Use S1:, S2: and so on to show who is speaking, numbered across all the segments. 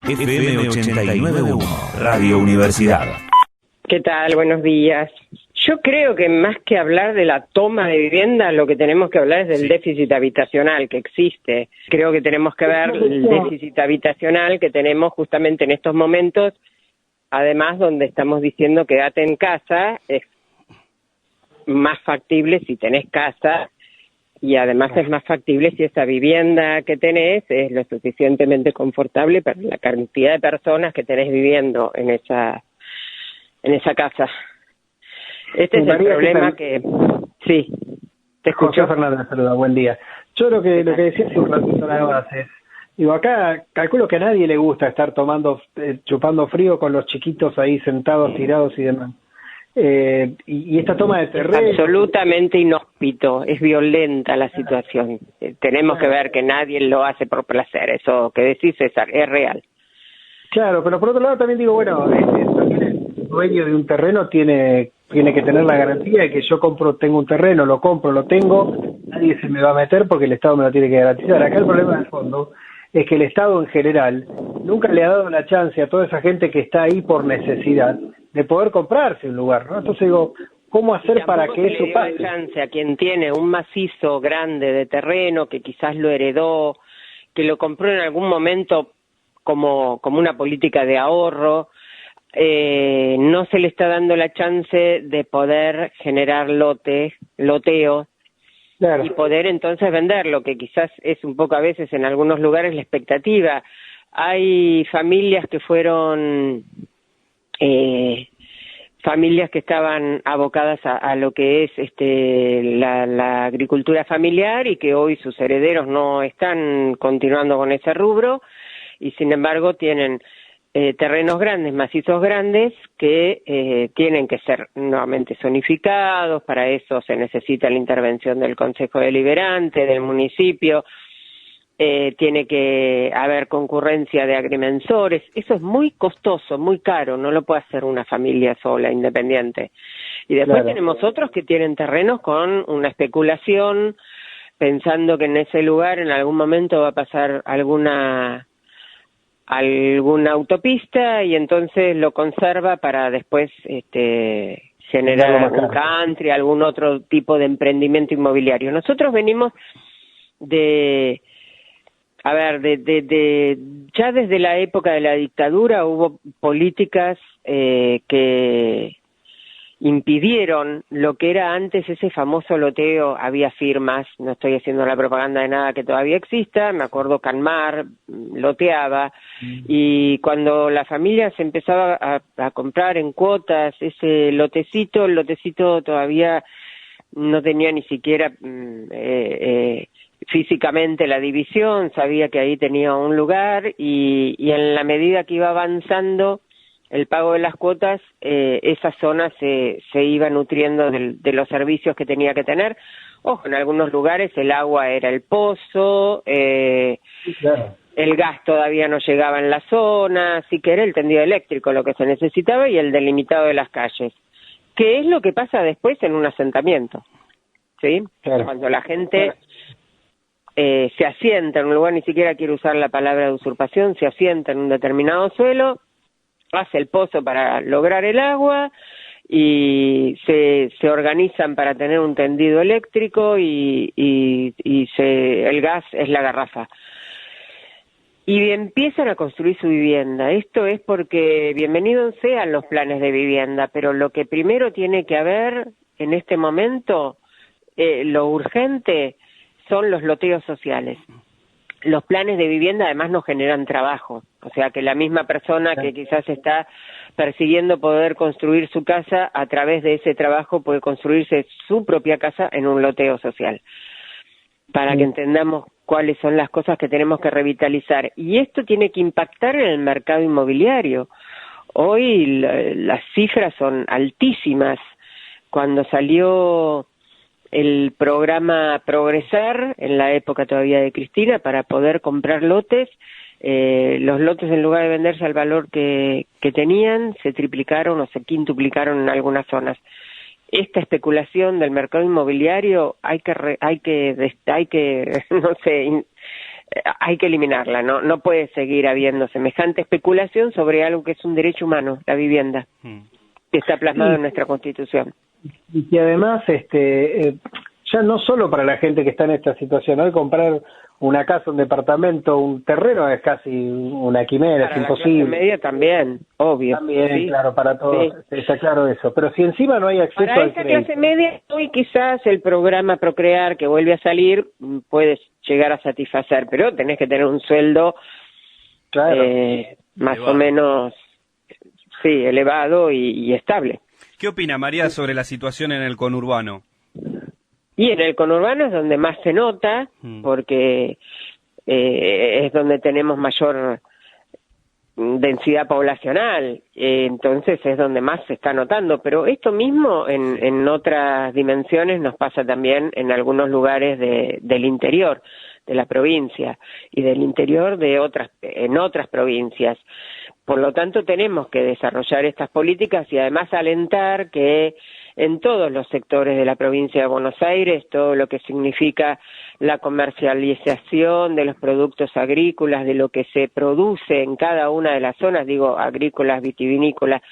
S1: FM 89.1, Radio Universidad.
S2: ¿Qué tal? Buenos días. Yo creo que más que hablar de la toma de vivienda, lo que tenemos que hablar es del déficit habitacional que existe. Creo que tenemos que ver el déficit habitacional que tenemos justamente en estos momentos, además donde estamos diciendo quédate en casa, es más factible si tenés casa y además es más factible si esa vivienda que tenés es lo suficientemente confortable para la cantidad de personas que tenés viviendo en esa casa. Este es el problema que... Sí, te escucho.
S3: José Fernández, saluda, buen día. Yo lo que decía hace un ratito nada más es, digo, acá calculo que a nadie le gusta estar chupando frío con los chiquitos ahí sentados, tirados y demás. Y esta toma de terreno...
S2: Es absolutamente inhóspito, es violenta la situación. Tenemos que ver que nadie lo hace por placer, eso que decís, César, es real.
S3: Claro, pero por otro lado también digo, bueno, también el dueño de un terreno tiene que tener la garantía de que yo tengo un terreno, lo compro, lo tengo, nadie se me va a meter porque el Estado me lo tiene que garantizar. Acá el problema de fondo es que el Estado en general nunca le ha dado la chance a toda esa gente que está ahí por necesidad de poder comprarse un lugar, ¿no? Entonces digo, ¿cómo hacer para que eso pase?
S2: Le dio chance a quien tiene un macizo grande de terreno, que quizás lo heredó, que lo compró en algún momento como una política de ahorro, no se le está dando la chance de poder generar loteos, claro, y poder entonces venderlo, que quizás es un poco a veces en algunos lugares la expectativa. Hay familias que fueron familias que estaban abocadas a lo que es la agricultura familiar y que hoy sus herederos no están continuando con ese rubro y sin embargo tienen terrenos grandes, macizos grandes que tienen que ser nuevamente zonificados. Para eso se necesita la intervención del Consejo Deliberante, del municipio. Tiene que haber concurrencia de agrimensores, eso es muy costoso, muy caro, no lo puede hacer una familia sola, independiente. Y después tenemos otros que tienen terrenos con una especulación, pensando que en ese lugar en algún momento va a pasar alguna autopista y entonces lo conserva para después generar un country, algún otro tipo de emprendimiento inmobiliario. Nosotros venimos ya desde la época de la dictadura hubo políticas que impidieron lo que era antes ese famoso loteo. Había firmas, no estoy haciendo la propaganda de nada que todavía exista, me acuerdo Canmar loteaba, y cuando la familia se empezaba a comprar en cuotas ese lotecito, el lotecito todavía no tenía ni siquiera físicamente la división, sabía que ahí tenía un lugar y en la medida que iba avanzando el pago de las cuotas, esa zona se iba nutriendo de los servicios que tenía que tener. Ojo, en algunos lugares el agua era el pozo, claro, el gas todavía no llegaba en la zona, así que era el tendido eléctrico lo que se necesitaba y el delimitado de las calles. ¿Qué es lo que pasa después en un asentamiento? ¿Sí? Claro. Cuando la gente se asienta en un lugar, ni siquiera quiero usar la palabra de usurpación, se asienta en un determinado suelo, hace el pozo para lograr el agua y se organizan para tener un tendido eléctrico y el gas es la garrafa. Y empiezan a construir su vivienda. Esto es porque bienvenidos sean los planes de vivienda, pero lo que primero tiene que haber en este momento, lo urgente, son los loteos sociales. Los planes de vivienda además no generan trabajo, o sea que la misma persona que quizás está persiguiendo poder construir su casa, a través de ese trabajo puede construirse su propia casa en un loteo social, para que entendamos cuáles son las cosas que tenemos que revitalizar. Y esto tiene que impactar en el mercado inmobiliario. Hoy las cifras son altísimas. Cuando salió el programa Progresar, en la época todavía de Cristina, para poder comprar lotes, los lotes, en lugar de venderse al valor que tenían, se triplicaron o se quintuplicaron en algunas zonas. Esta especulación del mercado inmobiliario hay que no sé, hay que eliminarla, no puede seguir habiendo semejante especulación sobre algo que es un derecho humano, la vivienda, que está plasmado en nuestra Constitución.
S3: Y que además, ya no solo para la gente que está en esta situación, hoy comprar una casa, un departamento, un terreno es casi una quimera, es imposible.
S2: Para la clase media también, obvio.
S3: También,
S2: ¿sí?
S3: claro, para todos,
S2: sí.
S3: está claro eso. Pero si encima no hay acceso
S2: para
S3: al
S2: esa
S3: crédito.
S2: clase media, hoy quizás el programa Procrear que vuelve a salir puedes llegar a satisfacer, pero tenés que tener un sueldo
S3: Claro.
S2: más o menos elevado y estable.
S4: ¿Qué opina María sobre la situación en el conurbano?
S2: Y en el conurbano es donde más se nota, porque es donde tenemos mayor densidad poblacional, entonces es donde más se está notando, pero esto mismo en otras dimensiones nos pasa también en algunos lugares del interior de la provincia y del interior en otras provincias. Por lo tanto, tenemos que desarrollar estas políticas y además alentar que en todos los sectores de la provincia de Buenos Aires, todo lo que significa la comercialización de los productos agrícolas, de lo que se produce en cada una de las zonas, digo agrícolas, vitivinícolas,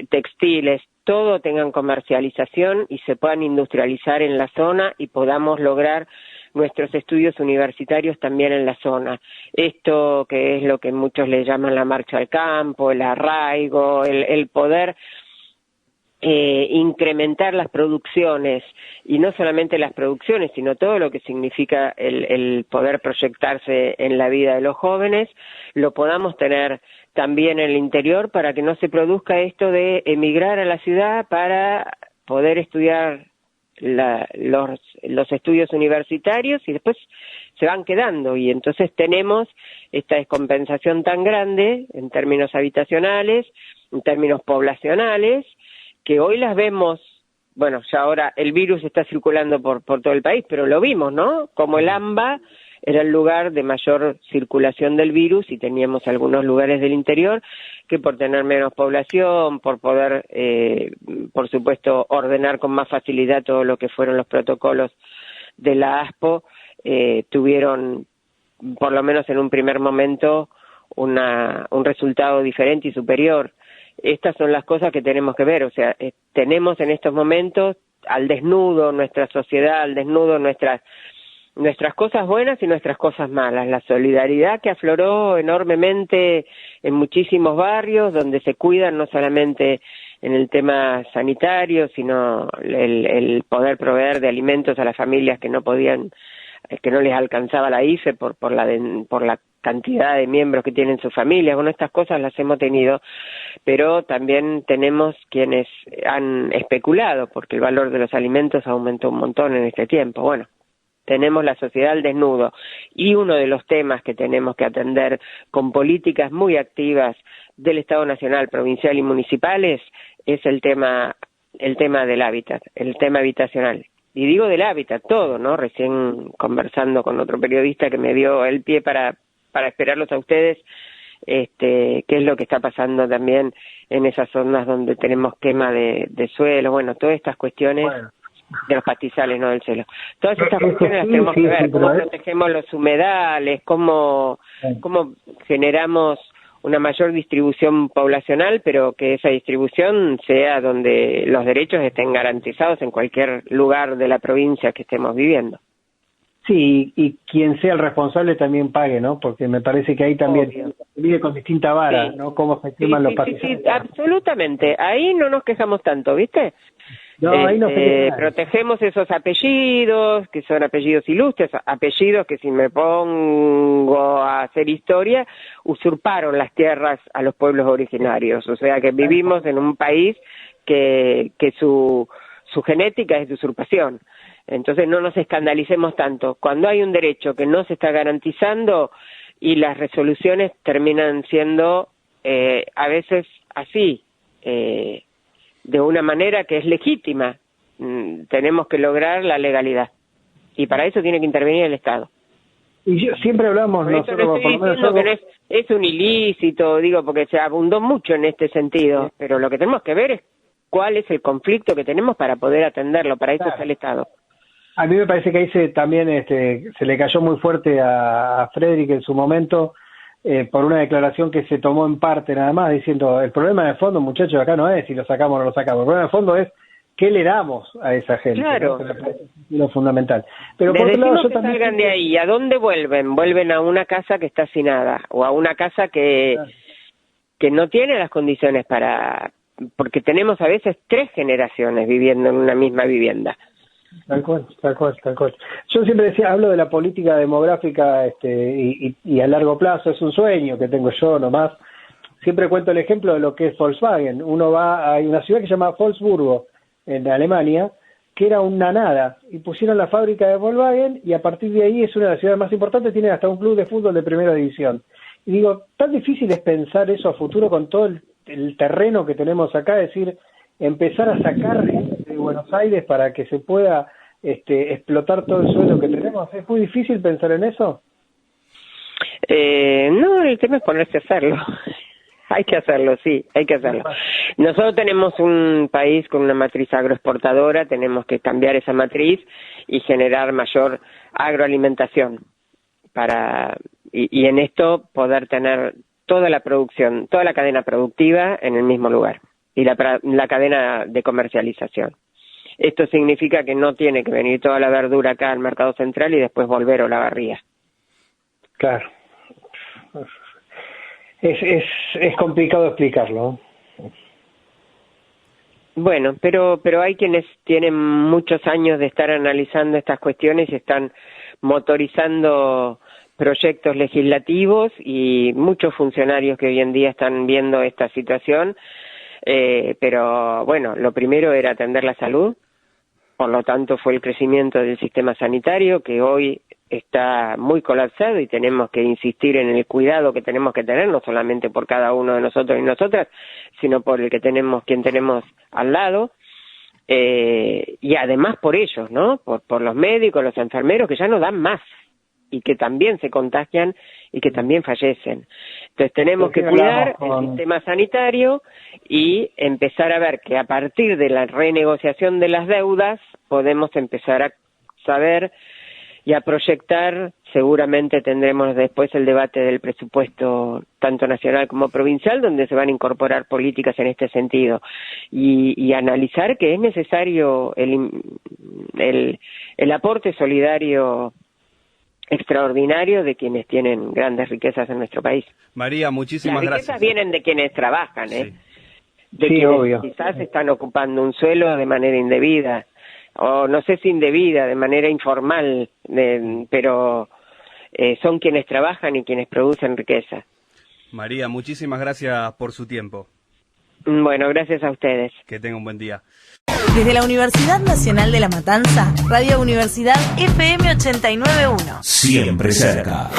S2: textiles, todo tengan comercialización y se puedan industrializar en la zona y podamos lograr nuestros estudios universitarios también en la zona. Esto que es lo que muchos le llaman la marcha al campo, el arraigo, el poder incrementar las producciones, y no solamente las producciones, sino todo lo que significa el poder proyectarse en la vida de los jóvenes, lo podamos tener también en el interior para que no se produzca esto de emigrar a la ciudad para poder estudiar los estudios universitarios y después se van quedando, y entonces tenemos esta descompensación tan grande en términos habitacionales, en términos poblacionales, que hoy las vemos. Bueno, ya ahora el virus está circulando por todo el país, pero lo vimos, ¿no? Como el AMBA era el lugar de mayor circulación del virus y teníamos algunos lugares del interior que por tener menos población, por poder, por supuesto, ordenar con más facilidad todo lo que fueron los protocolos de la ASPO, tuvieron, por lo menos en un primer momento, un resultado diferente y superior. Estas son las cosas que tenemos que ver, o sea, tenemos en estos momentos al desnudo nuestra sociedad, al desnudo nuestras cosas buenas y nuestras cosas malas, la solidaridad que afloró enormemente en muchísimos barrios donde se cuidan no solamente en el tema sanitario, sino el poder proveer de alimentos a las familias que no podían, que no les alcanzaba la IFE por la cantidad de miembros que tienen sus familias. Bueno, estas cosas las hemos tenido, pero también tenemos quienes han especulado porque el valor de los alimentos aumentó un montón en este tiempo. Bueno, tenemos la sociedad al desnudo, y uno de los temas que tenemos que atender con políticas muy activas del Estado Nacional, provincial y municipales es el tema del hábitat, el tema habitacional. Y digo del hábitat todo, ¿no? Recién conversando con otro periodista que me dio el pie para esperarlos a ustedes, qué es lo que está pasando también en esas zonas donde tenemos quema de suelo, bueno, todas estas cuestiones. Bueno. De los pastizales, no del cielo. Todas estas cuestiones las tenemos que ver, cómo protegemos los humedales, cómo generamos una mayor distribución poblacional, pero que esa distribución sea donde los derechos estén garantizados en cualquier lugar de la provincia que estemos viviendo.
S3: Sí, y quien sea el responsable también pague, ¿no? Porque me parece que ahí también se vive con distinta vara, ¿no? Cómo se queman los pastizales.
S2: Sí, absolutamente. Ahí no nos quejamos tanto, ¿viste?
S3: No, ahí no se
S2: protegemos esos apellidos, que son apellidos ilustres, apellidos que si me pongo a hacer historia, usurparon las tierras a los pueblos originarios. O sea que vivimos en un país que su genética es de usurpación. Entonces no nos escandalicemos tanto. Cuando hay un derecho que no se está garantizando y las resoluciones terminan siendo a veces así, de una manera que es legítima, tenemos que lograr la legalidad. Y para eso tiene que intervenir el Estado.
S3: Y siempre hablamos
S2: nosotros, no estoy diciendo que no es un ilícito, digo, porque se abundó mucho en este sentido, pero lo que tenemos que ver es cuál es el conflicto que tenemos para poder atenderlo, para eso está el Estado.
S3: A mí me parece que ahí también se le cayó muy fuerte a Frederick en su momento por una declaración que se tomó en parte nada más, diciendo el problema de fondo, muchachos, acá no es si lo sacamos o no lo sacamos, el problema de fondo es qué le damos a esa gente.
S2: Claro.
S3: ¿No? Es lo fundamental. Pero
S2: Les
S3: por otro lado,
S2: decimos
S3: yo
S2: que
S3: también
S2: salgan de ahí. ¿A dónde vuelven? Vuelven a una casa que está hacinada o a una casa que no tiene las condiciones porque tenemos a veces 3 generaciones viviendo en una misma vivienda.
S3: Tal cual. Yo siempre hablo de la política demográfica y a largo plazo, es un sueño que tengo yo nomás. Siempre cuento el ejemplo de lo que es Volkswagen. Uno hay una ciudad que se llama Wolfsburgo, en Alemania, que era una nada, y pusieron la fábrica de Volkswagen, y a partir de ahí es una de las ciudades más importantes, tiene hasta un club de fútbol de primera división. Y digo, tan difícil es pensar eso a futuro con todo el terreno que tenemos acá, es decir, empezar a sacar gente de Buenos Aires para que se pueda explotar todo el suelo que tenemos. ¿Es muy difícil pensar en eso?
S2: No, el tema es ponerse a hacerlo. Hay que hacerlo, sí, hay que hacerlo. Nosotros tenemos un país con una matriz agroexportadora, tenemos que cambiar esa matriz y generar mayor agroalimentación y en esto poder tener toda la producción, toda la cadena productiva en el mismo lugar y la cadena de comercialización. Esto significa que no tiene que venir toda la verdura acá al mercado central y después volver a Olavarría.
S3: Claro. Es complicado explicarlo.
S2: Bueno, pero hay quienes tienen muchos años de estar analizando estas cuestiones y están motorizando proyectos legislativos y muchos funcionarios que hoy en día están viendo esta situación, pero bueno, lo primero era atender la salud, por lo tanto fue el crecimiento del sistema sanitario que hoy está muy colapsado y tenemos que insistir en el cuidado que tenemos que tener, no solamente por cada uno de nosotros y nosotras, sino por el que tenemos, quien tenemos al lado, y además por ellos, ¿no? Por los médicos, los enfermeros que ya no dan más y que también se contagian y que también fallecen. Entonces tenemos que cuidar el sistema sanitario y empezar a ver que a partir de la renegociación de las deudas podemos empezar a saber y a proyectar. Seguramente tendremos después el debate del presupuesto tanto nacional como provincial, donde se van a incorporar políticas en este sentido y analizar que es necesario el aporte solidario extraordinario de quienes tienen grandes riquezas en nuestro país.
S4: María, muchísimas gracias.
S2: Las riquezas vienen de quienes trabajan,
S4: Sí.
S2: De
S3: Sí,
S2: quienes
S3: obvio.
S2: quizás están ocupando un suelo de manera indebida, o no sé si indebida, de manera informal, pero son quienes trabajan y quienes producen riqueza.
S4: María, muchísimas gracias por su tiempo.
S2: Bueno, gracias a ustedes.
S4: Que tenga un buen día.
S5: Desde la Universidad Nacional de La Matanza, Radio Universidad FM 89.1.
S1: Siempre cerca.